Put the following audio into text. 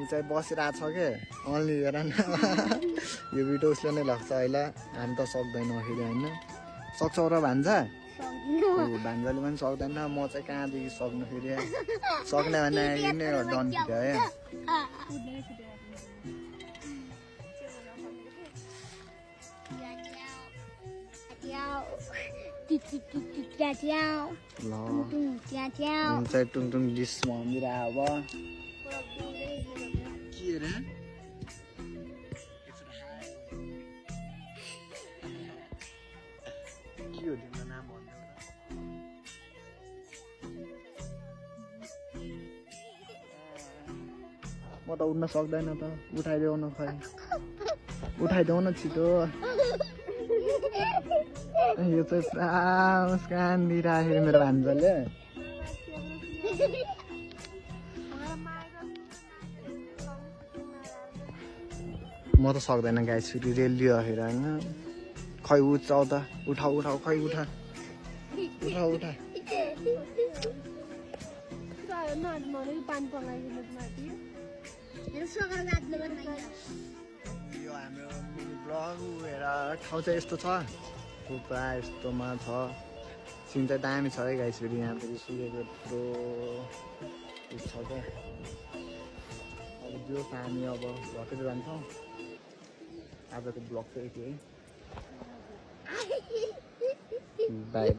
ऊ चाहिँ बसिरहेको छ के अलि हेर न यो भिडियो उसले नै लाग्छ अहिले हामी त सक्दैनौँ फेरि होइन सक्छौ र भान्जा भान्जाले पनि सक्दैन म चाहिँ कहाँदेखि सक्नु फेरि सक्ने भने यिनै हो डन भिडियो है ल चाहिँ टुङटुङ डिस भनिदिएर अब के रे के हो तिम्रो नाम भन्नु म त उठ्न सक्दैन त उठाइदेऊ न खै उठाइदेऊ न छिटो यो चाहिँ पुरा मुस्कान दिइराखेको मेरो भान्जाले म त सक्दैन गाइस फेरि रेलियो हेर होइन खै उठाउ त उठाउ उठाउ खै उठा उठा उठा यो हाम्रो मिनी ब्लग हेर ठाउँ चाहिँ यस्तो छ पुरा यस्तोमा छ सिन चाहिँ दामी छ है गाइस फेरि यहाँ फेरि सुकेको यत्रो छ क्या अब त्यो हामी अब घटेर जान्छौँ आजको ब्लग चाहिँ यति है बाई